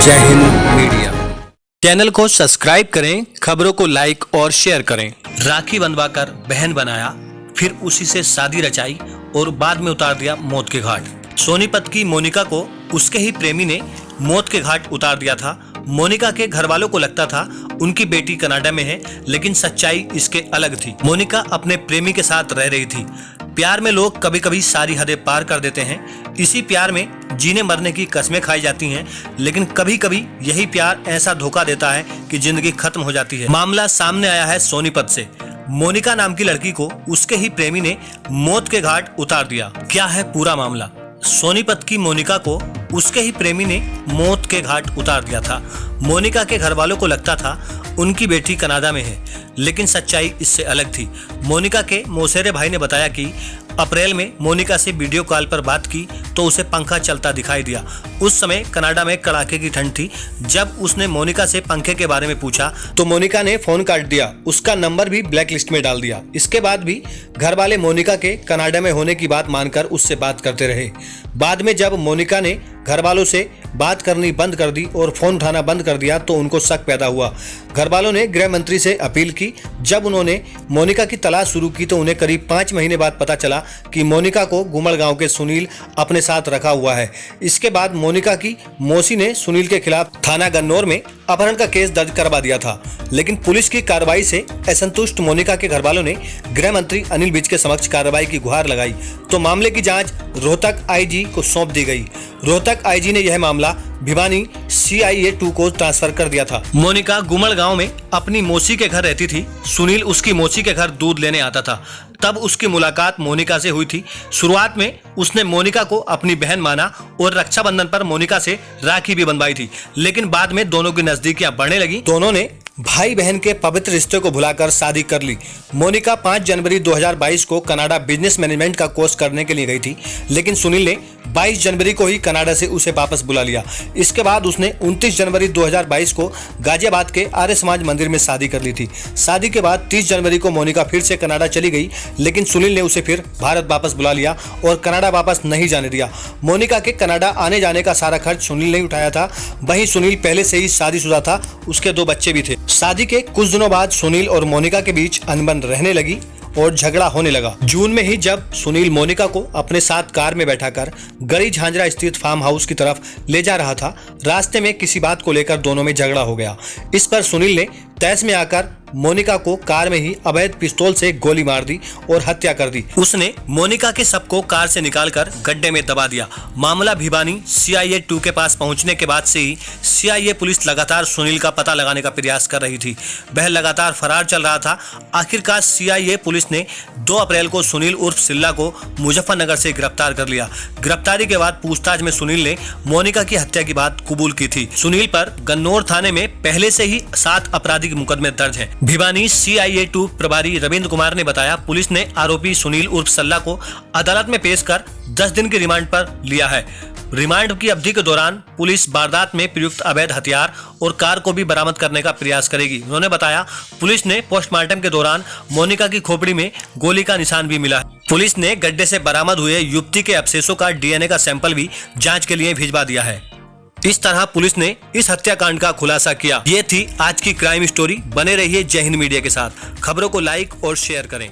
जय Hind media channel को subscribe करें, खबरों को लाइक और शेयर करें। राखी बंधवाकर बहन बनाया, फिर उसी से शादी रचाई और बाद में उतार दिया मौत के घाट। सोनीपत की मोनिका को उसके ही प्रेमी ने मौत के घाट उतार दिया था। मोनिका के घर वालों को लगता था उनकी बेटी कनाडा में है, लेकिन सच्चाई इसके अलग थी। मोनिका अपने प्रेमी के साथ रह रही थी। प्यार में लोग कभी कभी सारी हदें पार कर देते हैं। इसी प्यार में जीने मरने की कस्में खाई जाती हैं, लेकिन कभी कभी यही प्यार ऐसा धोखा देता है कि जिंदगी खत्म हो जाती है। मामला सामने आया है सोनीपत से। मोनिका नाम की लड़की को उसके ही प्रेमी ने मौत के घाट उतार दिया। क्या है पूरा मामला? सोनीपत की मोनिका को उसके ही प्रेमी ने मौत के घाट उतार दिया था। मोनिका के घर वालों को लगता था उनकी बेटी कनाडा में है, लेकिन सच्चाई इससे अलग थी। मोनिका के मौसेरे भाई ने बताया कि अप्रैल में मोनिका से वीडियो कॉल पर बात की तो उसे पंखा चलता दिखाई दिया। उस समय कनाडा में कड़ाके की ठंड थी। जब उसने मोनिका से पंखे के बारे में पूछा तो मोनिका ने फोन काट दिया, उसका नंबर भी ब्लैक लिस्ट में डाल दिया। इसके बाद भी घर वाले मोनिका के कनाडा में होने की बात मानकर उससे बात करते रहे। बाद में जब मोनिका ने घर वालों से बात करनी बंद कर दी और फोन उठाना बंद कर दिया तो उनको शक पैदा हुआ। घर वालों ने गृह मंत्री से अपील की। जब उन्होंने मोनिका की तलाश शुरू की तो उन्हें करीब 5 महीने बाद पता चला कि मोनिका को गुमड़गांव के सुनील अपने साथ रखा हुआ है। इसके बाद मोनिका की मौसी ने सुनील के खिलाफ थाना गन्नौर में अपहरण का केस दर्ज करवा दिया था, लेकिन पुलिस की कार्रवाई से असंतुष्ट मोनिका के घर वालों ने गृह मंत्री अनिल विज के समक्ष कार्रवाई की गुहार लगाई तो मामले की जांच रोहतक आईजी को सौंप दी गई। रोहतक आईजी ने यह मामला भिवानी CIA 2 को ट्रांसफर कर दिया था। मोनिका गुमड़गांव में अपनी मौसी के घर रहती थी। सुनील उसकी मौसी के घर दूध लेने आता था। तब उसकी मुलाकात मोनिका से हुई थी। शुरुआत में उसने मोनिका को अपनी बहन माना और रक्षाबंधन पर मोनिका से राखी भी बंधवाई थी, लेकिन बाद में दोनों की नजदीकियां बढ़ने लगी। दोनों ने भाई बहन के पवित्र रिश्ते को भुलाकर शादी कर ली। मोनिका 5 जनवरी 2022 को कनाडा बिजनेस मैनेजमेंट का कोर्स करने के लिए गई थी, लेकिन सुनील ने 22 जनवरी को ही कनाडा से उसे वापस बुला लिया। इसके बाद उसने 29 जनवरी 2022 को गाजियाबाद के आर्य समाज मंदिर में शादी कर ली थी। शादी के बाद 30 जनवरी को मोनिका फिर से कनाडा चली गई, लेकिन सुनील ने उसे फिर भारत वापस बुला लिया और कनाडा वापस नहीं जाने दिया। मोनिका के कनाडा आने जाने का सारा खर्च सुनील ने उठाया था। वहीं सुनील पहले से ही शादीशुदा था, उसके 2 बच्चे भी थे। शादी के कुछ दिनों बाद सुनील और मोनिका के बीच अनबन रहने लगी और झगड़ा होने लगा। जून में ही जब सुनील मोनिका को अपने साथ कार में बैठाकर गड़ी झांझरा स्थित फार्म हाउस की तरफ ले जा रहा था, रास्ते में किसी बात को लेकर दोनों में झगड़ा हो गया। इस पर सुनील ने तैश में आकर मोनिका को कार में ही अवैध पिस्तौल से गोली मार दी और हत्या कर दी। उसने मोनिका के शव को कार से निकालकर गड्ढे में दबा दिया। मामला भिवानी CIA 2 के पास पहुंचने के बाद से ही CIA पुलिस लगातार सुनील का पता लगाने का प्रयास कर रही थी। वह लगातार फरार चल रहा था। आखिरकार CIA पुलिस ने 2 अप्रैल को सुनील उर्फ सिल्ला को मुजफ्फरनगर से गिरफ्तार कर लिया। गिरफ्तारी के बाद पूछताछ में सुनील ने मोनिका की हत्या की बात कबूल की थी। सुनील पर गन्नौर थाने में पहले से ही 7 आपराधिक मुकदमे दर्ज है। भिवानी CIA 2 प्रभारी रविंद्र कुमार ने बताया, पुलिस ने आरोपी सुनील उर्फ सल्ला को अदालत में पेश कर 10 दिन की रिमांड पर लिया है। रिमांड की अवधि के दौरान पुलिस वारदात में प्रयुक्त अवैध हथियार और कार को भी बरामद करने का प्रयास करेगी। उन्होंने बताया, पुलिस ने पोस्टमार्टम के दौरान मोनिका की खोपड़ी में गोली का निशान भी मिला है। पुलिस ने गड्ढे से बरामद हुए युवती के अवशेषों का DNA का सैंपल भी जांच के लिए भिजवा दिया है। इस तरह पुलिस ने इस हत्याकांड का खुलासा किया। ये थी आज की क्राइम स्टोरी। बने रहिए जय हिंद मीडिया के साथ। खबरों को लाइक और शेयर करें।